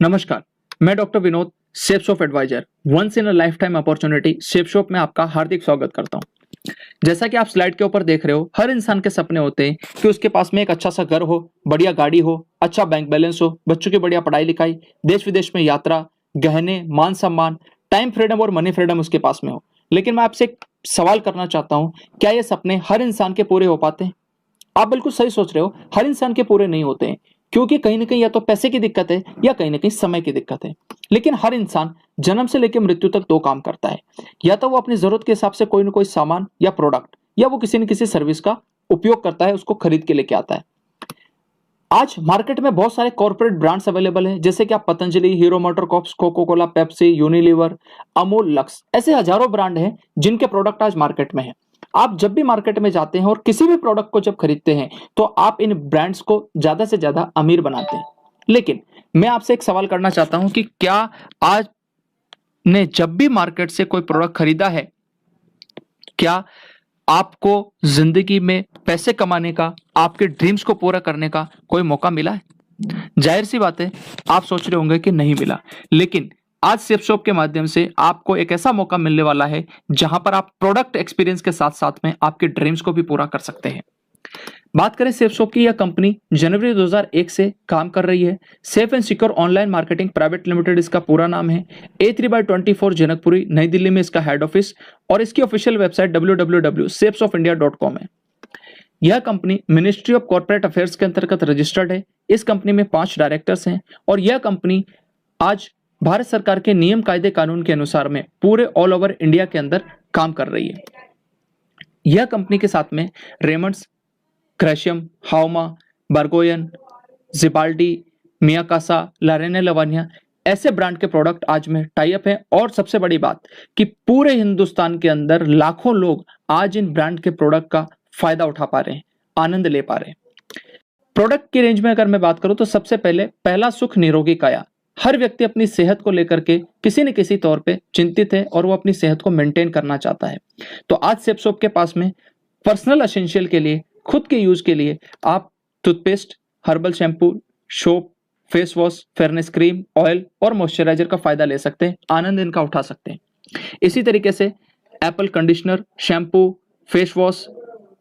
नमस्कार, मैं doctor Vinod, Shape Shop advisor, once in a lifetime opportunity Shape Shop में आपका हार्दिक स्वागत करता हूं। जैसा कि आप स्लाइड के ऊपर देख रहे हो, हर इंसान के सपने होते हैं कि उसके पास में एक अच्छा सा घर हो, बढ़िया गाड़ी हो, अच्छा बैंक बैलेंस हो, बच्चों की बढ़िया पढ़ाई लिखाई, देश विदेश में यात्रा, गहने, मान सम्मान, टाइम फ्रीडम और मनी फ्रीडम उसके पास में हो। लेकिन मैं आपसे एक सवाल करना चाहता हूँ, क्या ये सपने हर इंसान के पूरे हो पाते हैं? आप बिल्कुल सही सोच रहे हो, हर इंसान के पूरे नहीं होते हैं, क्योंकि कहीं ना कहीं या तो पैसे की दिक्कत है या कहीं ना कहीं समय की दिक्कत है। लेकिन हर इंसान जन्म से लेकर मृत्यु तक दो काम करता है। या तो वो अपनी जरूरत के हिसाब से कोई ना कोई सामान या प्रोडक्ट, या वो किसी न किसी सर्विस का उपयोग करता है, उसको खरीद के लेके आता है। आज मार्केट में बहुत सारे कॉर्पोरेट ब्रांड्स अवेलेबल हैं, जैसे कि आप Patanjali, hero MotoCorps, Coca Cola, Pepsi, Unilever, Amul, Lux, ऐसे हजारों ब्रांड हैं जिनके प्रोडक्ट आज मार्केट में हैं। आप जब भी मार्केट में जाते हैं और किसी भी प्रोडक्ट को जब खरीदते हैं, तो आप इन ब्रांड्स को ज्यादा से ज्यादा अमीर बनाते हैं। लेकिन मैं आपसे एक सवाल करना चाहता हूं कि क्या आज ने जब भी मार्केट से कोई प्रोडक्ट खरीदा है, क्या आपको जिंदगी में पैसे कमाने का, आपके ड्रीम्स को पूरा करने का कोई मौका मिला है? जाहिर सी बात है, आप सोच रहे होंगे कि नहीं मिला। लेकिन आज सेफ शॉप के माध्यम से आपको एक ऐसा मौका मिलने वाला है जहां पर आप प्रोडक्ट एक्सपीरियंस के साथ साथ में आपके ड्रीम्स को भी पूरा कर सकते हैं। बात करें सेफ शॉप की, यह कंपनी जनवरी 2001 से काम कर रही है। Safe and secure online marketing private limited इसका पूरा नाम है। A3/24 जनकपुरी नई दिल्ली में इसका हेड ऑफिस, और इसकी ऑफिशियल वेबसाइट www.safesoffindia.com है। यह company ministry of corporate affairs के अंतर्गत रजिस्टर्ड है। इस कंपनी में 5 डायरेक्टर्स हैं, और यह कंपनी आज भारत सरकार के नियम कायदे कानून के अनुसार में पूरे ऑल ओवर इंडिया के अंदर काम कर रही है। यह कंपनी के साथ में रेमंड्स, क्रैशियम, हाउमा, बार्गोयन, जिबाल्डी, मियाकासा, लारेने लवानिया, ऐसे ब्रांड के प्रोडक्ट आज में टाई अप है। और सबसे बड़ी बात कि पूरे हिंदुस्तान के अंदर लाखों लोग आज इन ब्रांड के प्रोडक्ट का फायदा उठा पा रहे हैं, आनंद ले पा रहे हैं। प्रोडक्ट की रेंज में अगर मैं बात करूं तो सबसे पहले पहला सुख निरोगी काया। हर व्यक्ति अपनी सेहत को लेकर के किसी न किसी तौर पे चिंतित है और वो अपनी सेहत को मेंटेन करना चाहता है। तो आज सेफ शॉप के पास में पर्सनल एसेंशियल के लिए, खुद के यूज के लिए आप toothpaste, herbal shampoo, soap, face wash, fairness cream, oil और मॉइस्चराइजर का फायदा ले सकते हैं, आनंद इनका उठा सकते हैं। इसी तरीके से Apple conditioner, shampoo, face wash,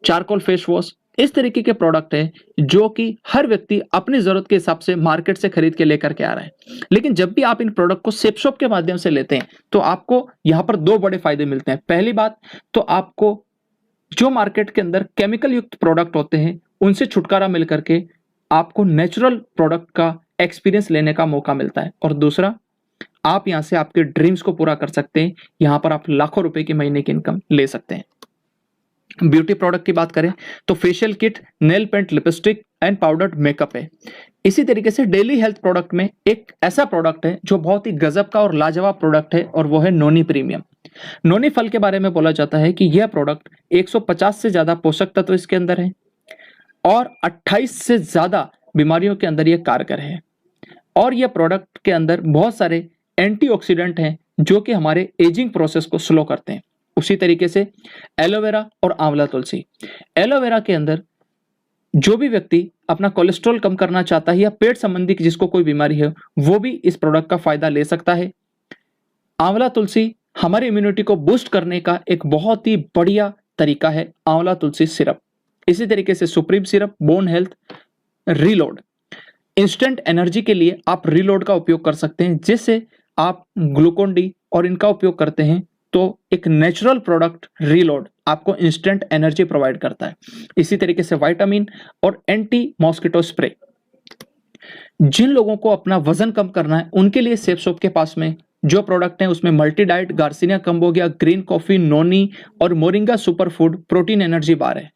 charcoal face wash, इस तरीके के प्रोडक्ट है जो कि हर व्यक्ति अपनी जरूरत के हिसाब से मार्केट से खरीद के लेकर के आ रहा है। लेकिन जब भी आप इन प्रोडक्ट को सेफ शॉप के माध्यम से लेते हैं, तो आपको यहां पर 2 बड़े फायदे मिलते हैं। पहली बात तो आपको जो मार्केट के अंदर केमिकल युक्त प्रोडक्ट होते हैं, उनसे छुटकारा मिल करके आपको नेचुरल प्रोडक्ट का एक्सपीरियंस लेने का मौका मिलता है। और दूसरा, आप यहां से आपके ड्रीम्स को पूरा कर सकते हैं। यहां पर आप लाखों रुपए की महीने की इनकम ले सकते हैं। ब्यूटी प्रोडक्ट की बात करें तो facial kit, nail paint, lipstick and powdered makeup है। इसी तरीके से डेली हेल्थ प्रोडक्ट में एक ऐसा प्रोडक्ट है जो बहुत ही गजब का और लाजवाब प्रोडक्ट है, और वो है नोनी प्रीमियम। नोनी फल के बारे में बोला जाता है कि यह प्रोडक्ट 150 से ज्यादा पोषक तत्व इसके अंदर है, और 28 से ज्यादा बीमारियों के अंदर यह कारगर है। और यह प्रोडक्ट के अंदर बहुत सारे एंटीऑक्सीडेंट हैं जो कि हमारे एजिंग प्रोसेस को स्लो करते हैं। उसी तरीके से एलोवेरा और आंवला तुलसी। एलोवेरा के अंदर जो भी व्यक्ति अपना कोलेस्ट्रॉल कम करना चाहता है या पेट संबंधी जिसको कोई बीमारी है, वो भी इस प्रोडक्ट का फायदा ले सकता है। आंवला तुलसी हमारी इम्यूनिटी को बूस्ट करने का एक बहुत ही बढ़िया तरीका है, आंवला तुलसी सिरप। इसी तरीके से supreme syrup, bone health, reload, instant energy के लिए आप रीलोड का उपयोग कर सकते हैं, जिससे आप ग्लूकोन डी और इनका उपयोग करते हैं तो एक नेचुरल प्रोडक्ट रीलोड आपको इंस्टेंट एनर्जी प्रोवाइड करता है। इसी तरीके से विटामिन और एंटी मॉस्किटो स्प्रे। जिन लोगों को अपना वजन कम करना है, उनके लिए सेफ शॉप के पास में जो प्रोडक्ट है उसमें multi diet, garcinia cambogia, green coffee, noni और moringa super food protein energy bar है।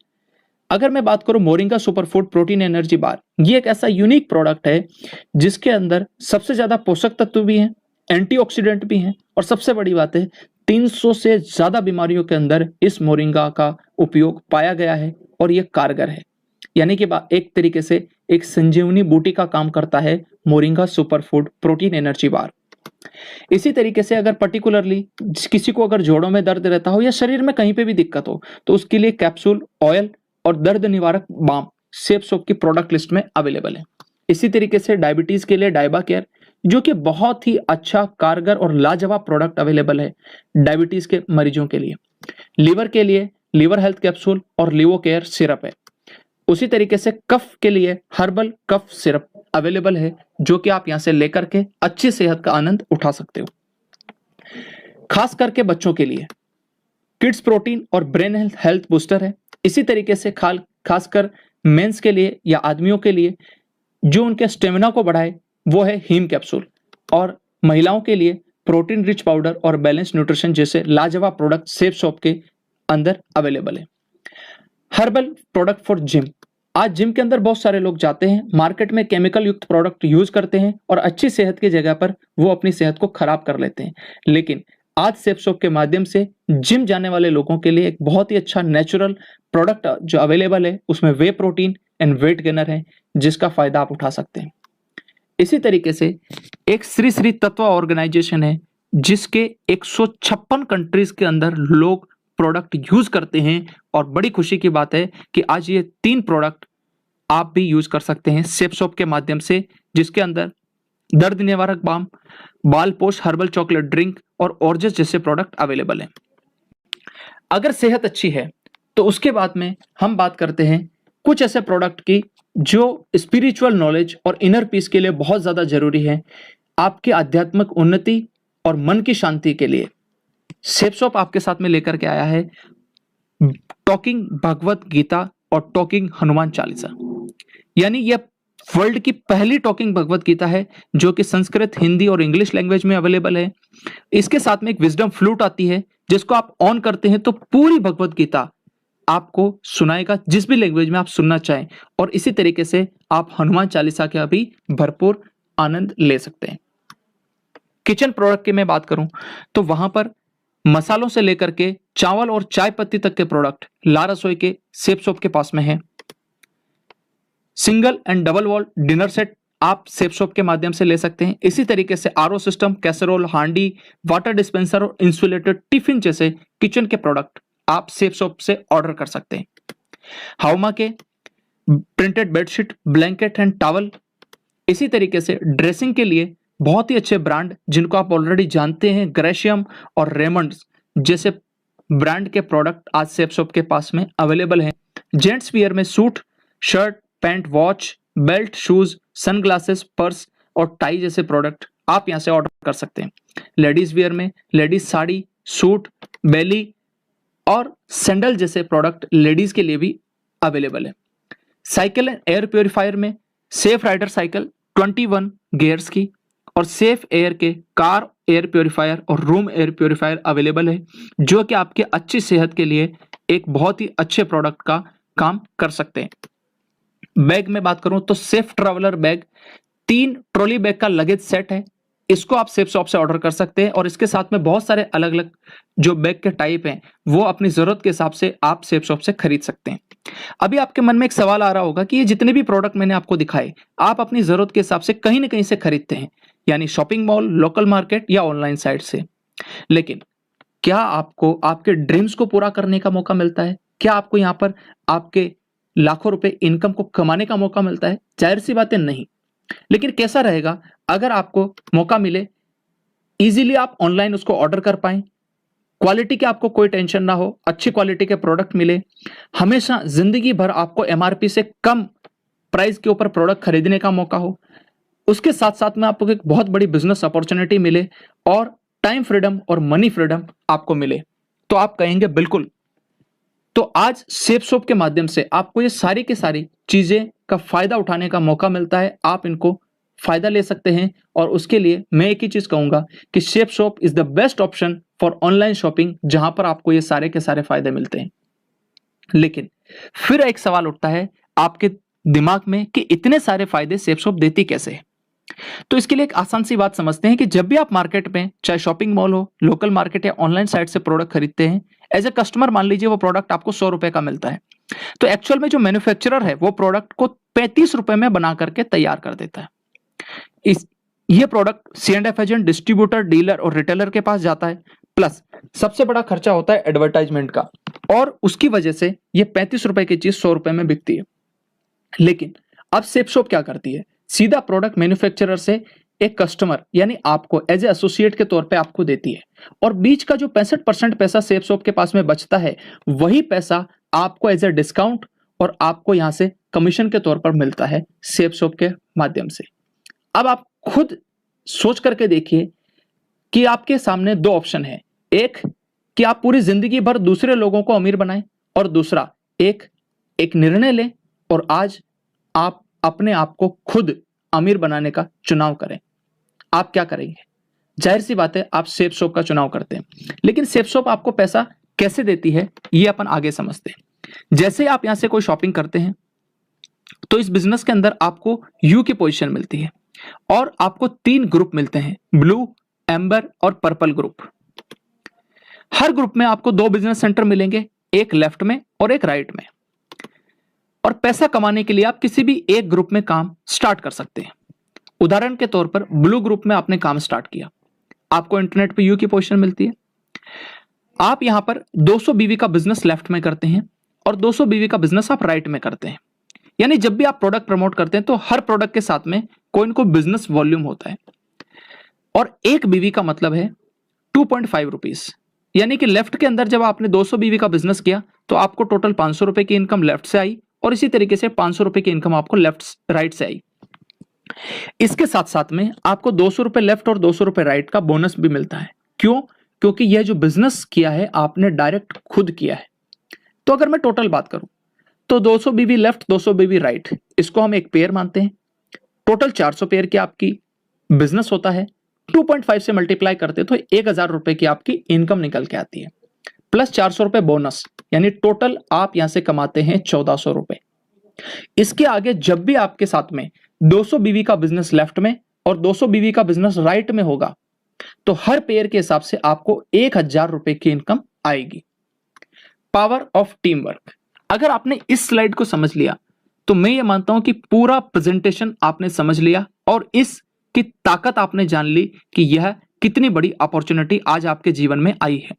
अगर मैं बात करूं moringa super food protein energy bar, ये एक ऐसा यूनिक प्रोडक्ट है जिसके अंदर सबसे ज्यादा पोषक तत्व भी हैं, एंटीऑक्सीडेंट भी हैं, और सबसे बड़ी बात है 300 से ज्यादा बीमारियों के अंदर इस मोरिंगा का उपयोग पाया गया है, और ये कारगर है। यानी कि एक तरीके से एक संजीवनी बूटी का काम करता है moringa super food protein energy बार। इसी तरीके से अगर पर्टिकुलरली किसी को अगर जोड़ों में दर्द रहता हो या शरीर में कहीं पे भी दिक्कत हो, तो उसके लिए कैप्सूल, ऑयल और दर्द निवारक बाम सेफ शॉप की प्रोडक्ट लिस्ट में अवेलेबल है। इसी तरीके से डायबिटीज के लिए डायबा केयर, जो कि बहुत ही अच्छा, कारगर और लाजवाब प्रोडक्ट अवेलेबल है डायबिटीज के मरीजों के लिए। लीवर के लिए लीवर हेल्थ कैप्सूल और लिवो केयर सिरप है। उसी तरीके से कफ के लिए हर्बल कफ सिरप अवेलेबल है, जो कि आप यहां से लेकर के अच्छी सेहत का आनंद उठा सकते हो। खास करके बच्चों के लिए किड्स प्रोटीन और ब्रेन हेल्थ बूस्टर है। इसी तरीके से खासकर मेंस के लिए या आदमियों के लिए जो उनके स्टेमिना को बढ़ाए वो है हीम कैप्सूल। और महिलाओं के लिए प्रोटीन रिच पाउडर और बैलेंस न्यूट्रिशन जैसे लाजवाब प्रोडक्ट सेफ शॉप के अंदर अवेलेबल है। Herbal product for gym. आज जिम के अंदर बहुत सारे लोग जाते हैं, मार्केट में केमिकल युक्त प्रोडक्ट यूज करते हैं और अच्छी सेहत की जगह पर वो अपनी सेहत को खराब कर लेते हैं। लेकिन आज सेफ शॉप के माध्यम से जिम जाने वाले लोगों के लिए एक बहुत ही अच्छा नेचुरल प्रोडक्ट जो अवेलेबल है, उसमें वे प्रोटीन एंड वेट गेनर है, जिसका फायदा आप उठा सकते हैं। इसी तरीके से एक श्री श्री तत्व ऑर्गेनाइजेशन है, जिसके 156 कंट्रीज के अंदर लोग प्रोडक्ट यूज करते हैं। और बड़ी खुशी की बात है कि आज ये 3 प्रोडक्ट आप भी यूज कर सकते हैं सेफ शॉप के माध्यम से, जिसके अंदर दर्द निवारक बाम, बाल पोष हर्बल चॉकलेट ड्रिंक और ऑर्जस जैसे प्रोडक्ट अवेलेबल हैं। अगर सेहत अच्छी है तो उसके बाद में हम बात करते हैं कुछ ऐसे प्रोडक्ट की जो स्पिरिचुअल नॉलेज और इनर पीस के लिए बहुत ज्यादा जरूरी है, आपकी आध्यात्मिक उन्नति और मन की शांति के लिए। सेफ शॉप आपके साथ में लेकर के आया है टॉकिंग भगवत गीता और टॉकिंग हनुमान चालीसा। यानी यह वर्ल्ड की पहली टॉकिंग भगवत गीता है जो कि संस्कृत, हिंदी और इंग्लिश लैंग्वेज में अवेलेबल है। इसके साथ में एक विजडम फ्लूट आती है, जिसको आप ऑन करते हैं तो पूरी भगवत गीता आपको सुनाएगा जिस भी लैंग्वेज में आप सुनना चाहें। और इसी तरीके से आप हनुमान चालीसा का भी भरपूर आनंद ले सकते हैं। किचन प्रोडक्ट की मैं बात करूं तो वहां पर मसालों से लेकर के चावल और चाय पत्ती तक के प्रोडक्ट ला रसोई के सेफ शॉप के पास में है। Single and double wall dinner set आप सेफ शॉप के माध्यम से ले सकते हैं। इसी तरीके से आरओ सिस्टम, कैसरोल, हांडी, वाटर डिस्पेंसर और इंसुलेटेड टिफिन जैसे किचन के प्रोडक्ट आप सेफ शॉप से ऑर्डर कर सकते हैं। हाउमा के printed bedsheet, blanket and towel. इसी तरीके से ड्रेसिंग के लिए बहुत ही अच्छे ब्रांड जिनको आप ऑलरेडी जानते हैं, ग्रेशियम और रेमंड्स जैसे ब्रांड के प्रोडक्ट आज सेफ शॉप के पास में अवेलेबल हैं। जेंट्स वियर में suit, shirt, pant, watch, belt, shoes, sunglasses, purse और टाई जैसे प्रोडक्ट आप यहां से ऑर्डर कर सकते हैं। लेडीज वियर में लेडीज साड़ी, सूट, बेली और सैंडल जैसे प्रोडक्ट लेडीज के लिए भी अवेलेबल है। साइकिल एंड एयर प्योरीफायर में सेफ राइडर साइकिल 21 गियर्स की और सेफ एयर के कार एयर प्योरीफायर और रूम एयर प्योरीफायर अवेलेबल है, जो कि आपके अच्छी सेहत के लिए एक बहुत ही अच्छे प्रोडक्ट का काम कर सकते हैं। बैग में बात करूं तो safe traveller bag 3 trolley bag का लगेज सेट है। इसको आप सेफ शॉप से ऑर्डर कर सकते हैं और इसके साथ में बहुत सारे अलग अलग जो बैग के टाइप हैं वो अपनी जरूरत के हिसाब से आप सेफ शॉप से खरीद सकते हैं। अभी आपके मन में एक सवाल आ रहा होगा कि ये जितने भी प्रोडक्ट मैंने आपको दिखाए आप अपनी जरूरत के हिसाब से कहीं ना कहीं से खरीदते हैं, यानी शॉपिंग मॉल, लोकल मार्केट या ऑनलाइन साइट से। लेकिन क्या आपको आपके ड्रीम्स को पूरा करने का मौका मिलता है? क्या आपको यहाँ पर आपके लाखों रुपए इनकम को कमाने का मौका मिलता है? जाहिर सी बात है नहीं। लेकिन कैसा रहेगा अगर आपको मौका मिले, इजीली आप ऑनलाइन उसको ऑर्डर कर पाए, क्वालिटी के आपको कोई टेंशन ना हो, अच्छी क्वालिटी के प्रोडक्ट मिले, हमेशा जिंदगी भर आपको एमआरपी से कम प्राइस के ऊपर प्रोडक्ट खरीदने का मौका हो, उसके साथ साथ में आपको एक बहुत बड़ी बिजनेस अपॉर्चुनिटी मिले और टाइम फ्रीडम और मनी फ्रीडम आपको मिले, तो आप कहेंगे बिल्कुल। तो आज सेफ शॉप के माध्यम से आपको ये सारी की सारी चीजें का फायदा उठाने का मौका मिलता है। आप इनको फायदा ले सकते हैं और उसके लिए मैं एक ही चीज कहूंगा कि safe shop is the best option for online shopping, जहां पर आपको ये सारे के सारे फायदे मिलते हैं। लेकिन फिर एक सवाल उठता है आपके दिमाग में कि इतने सारे फायदे सेफ शॉप देती कैसे है? तो इसके लिए एक आसान सी बात समझते हैं कि जब भी आप मार्केट में, चाहे शॉपिंग मॉल हो, लोकल मार्केट या ऑनलाइन साइट से प्रोडक्ट खरीदते हैं, एज ए कस्टमर मान लीजिए वो प्रोडक्ट आपको 100 रुपए का मिलता है, तो एक्चुअल में जो मैन्युफैक्चरर है वो प्रोडक्ट को 35 रुपए में बना करके तैयार कर देता है। ये product C&F agent, distributor, dealer और रिटेलर के पास जाता है, प्लस सबसे बड़ा खर्चा होता है एडवर्टाइजमेंट का, और उसकी वजह से ये 35 रुपए की चीज 100 रुपए में बिकती है। लेकिन अब सेफ शॉप क्या करती है? सीधा प्रोडक्ट मैन्युफैक्चरर से एक कस्टमर यानी आपको एज ए एसोसिएट के तौर पे आपको देती है, और बीच का जो 65% पैसा सेफ शॉप के पास में बचता है, वही पैसा आपको एज ए डिस्काउंट और आपको यहां से कमीशन के तौर पर मिलता है सेफ शॉप के माध्यम से। अब आप खुद सोच करके देखिए कि आपके सामने दो ऑप्शन है, एक कि आप पूरी जिंदगी भर दूसरे लोगों को अमीर बनाएं, और दूसरा एक निर्णय लें और आज आप अपने आप को खुद अमीर बनाने का चुनाव करें। आप क्या करेंगे? जाहिर सी बात है आप सेफ शॉप का चुनाव करते हैं, लेकिन सेफ शॉप आपको पैसा कैसे देती है ये अपन आगे समझते हैं। जैसे आप यहां से कोई शॉपिंग करते हैं तो इस बिजनेस के अंदर आपको यू की पोजीशन मिलती है, और आपको 3 ग्रुप मिलते हैं, ब्लू, एम्बर और पर्पल ग्रुप। हर ग्रुप में आपको 2 बिजनेस सेंटर मिलेंगे, एक लेफ्ट में और एक राइट में। और पैसा कमाने के लिए आप किसी भी एक ग्रुप में काम स्टार्ट कर सकते हैं। उदाहरण के तौर पर ब्लू ग्रुप में आपने काम स्टार्ट किया, आपको इंटरनेट पे यू की पोजीशन मिलती है। आप यहां पर 200 बीवी का बिजनेस लेफ्ट में करते हैं और 200 बीवी का बिजनेस आप राइट में करते हैं। यानी जब भी आप प्रोडक्ट प्रमोट करते हैं तो हर प्रोडक्ट के साथ में कोई ना कोई बिजनेस वॉल्यूम होता है, और एक बीवी का मतलब है 2.5 रुपीज। यानी कि लेफ्ट के अंदर जब आपने 200 बीवी का बिजनेस किया तो आपको टोटल 500 रुपए की इनकम लेफ्ट से आई, और इसी तरीके से 500 रुपए की इनकम आपको राइट से आई। इसके साथ साथ में आपको 200 रुपए लेफ्ट और 200 रुपए राइट का बोनस भी मिलता है। क्यों? क्योंकि यह जो बिजनेस किया है आपने डायरेक्ट खुद किया है। तो अगर मैं टोटल बात करूं तो 200 बीवी लेफ्ट 200 बीवी राइट, इसको हम एक पेयर मानते हैं। टोटल 400 पेयर की आपकी बिजनेस होता है, 2.5 से मल्टीप्लाई करते तो 1000 रुपए की आपकी इनकम निकल के आती है, प्लस 400 रुपए बोनस, यानी टोटल आप यहां से कमाते हैं 1400 रुपए। इसके आगे जब भी आपके साथ में 200 बीवी का बिजनेस लेफ्ट में और 200 बीवी का बिजनेस राइट में होगा तो हर पेयर के हिसाब से आपको 1000 रुपए की इनकम आएगी। Power of team work. अगर आपने इस स्लाइड को समझ लिया तो मैं ये मानता हूं कि पूरा प्रेजेंटेशन आपने समझ लिया और इसकी ताकत आपने जान ली कि यह कितनी बड़ी अपॉर्चुनिटी आज आपके जीवन में आई है।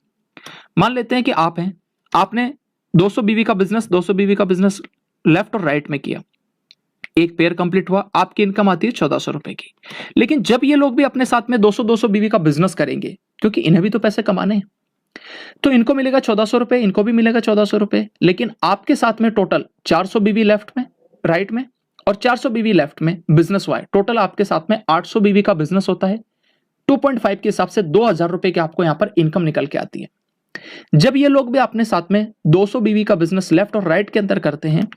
मान लेते हैं कि आप हैं, आपने 200 बीवी का बिजनेस लेफ्ट और राइट में किया, एक पेयर कंप्लीट हुआ, आपकी इनकम आती है 1400 रुपए की। लेकिन जब ये लोग भी अपने साथ में 200 बीवी का बिजनेस करेंगे, क्योंकि इन्हें भी तो पैसे कमाने हैं, तो इनको मिलेगा 1400 रुपए, इनको भी मिलेगा 1400 रुपए। लेकिन आपके साथ में टोटल 400 बीवी लेफ्ट में राइट में और 400 बीवी लेफ्ट में बिजनेस हुआ है, टोटल आपके साथ में 800 बीवी का बिजनेस होता है। 2.5 के हिसाब से 2000 रुपए की आपको यहां पर इनकम निकल के आती है। जब ये लोग भी अपने साथ में 200 बीवी का बिजनेस लेफ्ट और राइट के अंदर करते हैं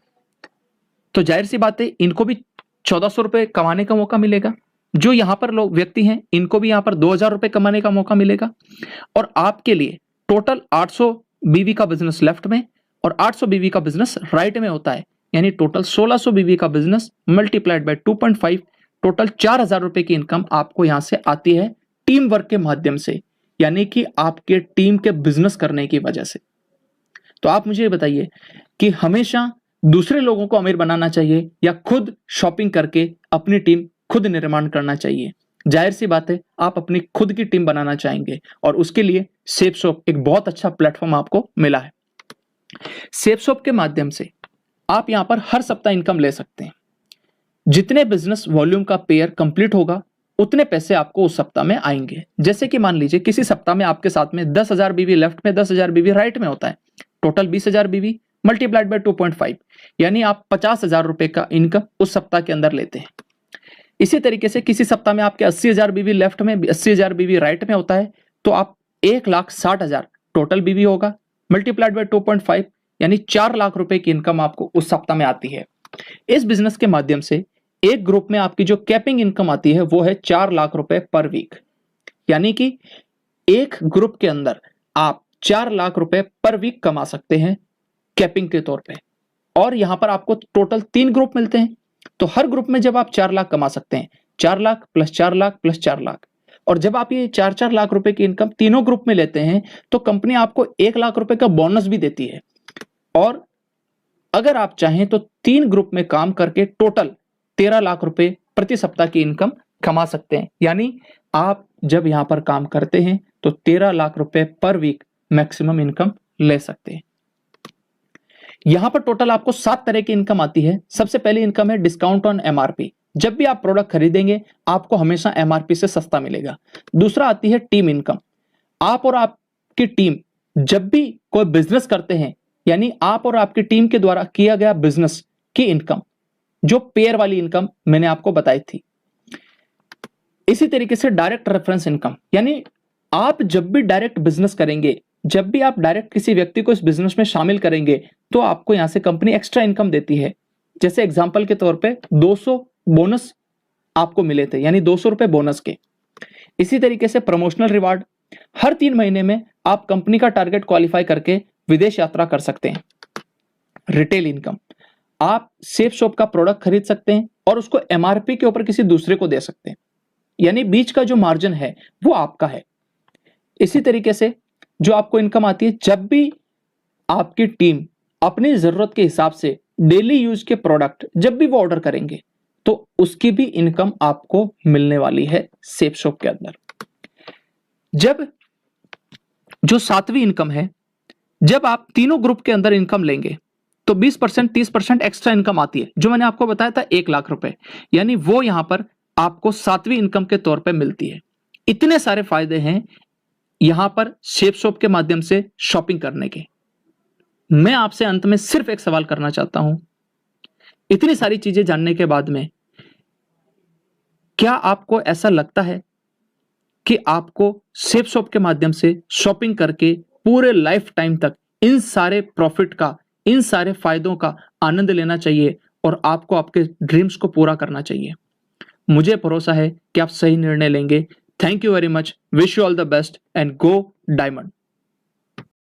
तो जाहिर सी बात है इनको भी 1400 रुपए कमाने का मौका मिलेगा। जो यहां पर लोग व्यक्ति हैं इनको भी यहां पर 2000 रुपए कमाने का मौका मिलेगा, और आपके लिए टोटल 800 बीवी का बिजनेस लेफ्ट में और 800 बीवी का बिजनेस राइट में होता है, यानी टोटल 1600 बीवी का बिजनेस मल्टीप्लाइड बाय 2.5, टोटल 4000 रुपए की इनकम आपको यहां से आती है टीम वर्क के माध्यम से, यानी कि आपके टीम के बिजनेस करने की वजह से। तो आप मुझे बताइए कि हमेशा दूसरे लोगों को अमीर बनाना चाहिए या खुद शॉपिंग करके अपनी टीम खुद निर्माण करना चाहिए? जाहिर सी बात है आप अपनी खुद की टीम बनाना चाहेंगे, और उसके लिए सेफ शॉप एक बहुत अच्छा प्लेटफॉर्म आपको मिला है। सेफ शॉप के माध्यम से आप यहां पर हर सप्ताह इनकम ले सकते हैं। जितने बिजनेस वॉल्यूम का पेयर कंप्लीट होगा उतने पैसे आपको उस सप्ताह में आएंगे। जैसे कि मान लीजिए किसी सप्ताह में आपके साथ में 10,000 बीवी लेफ्ट में 10,000 बीवी राइट में होता है, टोटल 20,000 बीवी मल्टीप्लाइड बाय 2.5, यानी आप 50,000 रुपए का इनकम उस सप्ताह के अंदर लेते हैं। इसी तरीके से किसी सप्ताह में आपके 80,000 बीवी लेफ्ट में 80,000 बीवी राइट में होता है तो आप 1,60,000 टोटल बीवी होगा मल्टीप्लाइड बाय 2.5, यानी 4 लाख रुपए की इनकम आपको उस सप्ताह में आती है। इस बिजनेस के माध्यम से एक ग्रुप में आपकी जो कैपिंग इनकम आती है वो है 4 लाख रुपए पर वीक, यानी कि एक ग्रुप के अंदर आप 4 लाख रुपए पर वीक कमा सकते हैं कैपिंग के तौर पे। और यहां पर आपको टोटल 3 ग्रुप मिलते हैं, तो हर ग्रुप में जब आप 4 लाख कमा सकते हैं, 4 लाख प्लस 4 लाख प्लस 4 लाख, और जब आप ये 4-4 लाख रुपए की इनकम तीनों ग्रुप में लेते हैं तो कंपनी आपको 1 लाख रुपए का बोनस भी देती है। और अगर आप चाहें तो 3 ग्रुप में काम करके टोटल 13 लाख रुपए प्रति सप्ताह की इनकम कमा सकते हैं। यानी आप जब यहां पर काम करते हैं तो 13 लाख रुपए पर वीक मैक्सिमम इनकम ले सकते हैं। यहां पर टोटल आपको 7 तरह की इनकम आती है। सबसे पहली इनकम है डिस्काउंट ऑन एमआरपी, जब भी आप प्रोडक्ट खरीदेंगे आपको हमेशा एमआरपी से सस्ता मिलेगा। दूसरा आती है टीम इनकम। आप और आपकी टीम जब भी कोई बिजनेस करते हैं, यानी आप और आपकी टीम के द्वारा किया गया बिजनेस की इनकम, जो पेयर वाली इनकम मैंने आपको बताई थी। इसी तरीके से डायरेक्ट रेफरेंस इनकम, यानी आप जब भी डायरेक्ट बिजनेस करेंगे, जब भी आप डायरेक्ट किसी व्यक्ति को इस बिजनेस में शामिल करेंगे, तो आपको यहां से कंपनी एक्स्ट्रा इनकम देती है। जैसे एग्जांपल के तौर पे 200 बोनस आपको मिले थे, यानी 200 रुपए बोनस के। इसी तरीके से प्रमोशनल रिवार्ड, हर 3 महीने में आप कंपनी का टारगेट क्वालिफाई करके विदेश यात्रा कर सकते हैं। रिटेल इनकम, आप सेफ शॉप का प्रोडक्ट खरीद सकते हैं और उसको एमआरपी के ऊपर किसी दूसरे को दे सकते हैं, यानी बीच का जो मार्जिन है वो आपका है। इसी तरीके से जो आपको इनकम आती है, जब भी आपकी टीम अपनी जरूरत के हिसाब से डेली यूज के प्रोडक्ट जब भी वो ऑर्डर करेंगे, तो उसकी भी इनकम आपको मिलने वाली है सेफ शॉप के अंदर। जब जो 7वीं इनकम है, जब आप तीनों ग्रुप के अंदर इनकम लेंगे तो 20% 30% एक्स्ट्रा इनकम आती है, जो मैंने आपको बताया था 1 लाख रुपए, यानी वो यहां पर आपको 7वीं इनकम के तौर पे मिलती है। इतने सारे फायदे हैं यहां पर सेफ शॉप के माध्यम से शॉपिंग करने के। मैं आपसे अंत में सिर्फ एक सवाल करना चाहता हूं, इतनी सारी चीजें जानने के बाद में क्या आपको ऐसा लगता है कि आपको सेफ शॉप के माध्यम से शॉपिंग करके पूरे लाइफ टाइम तक इन सारे प्रॉफिट का, इन सारे फायदों का आनंद लेना चाहिए और आपको आपके ड्रीम्स को पूरा करना चाहिए? मुझे भरोसा है कि आप सही निर्णय लेंगे। Thank you very much, wish you all the best and go diamond.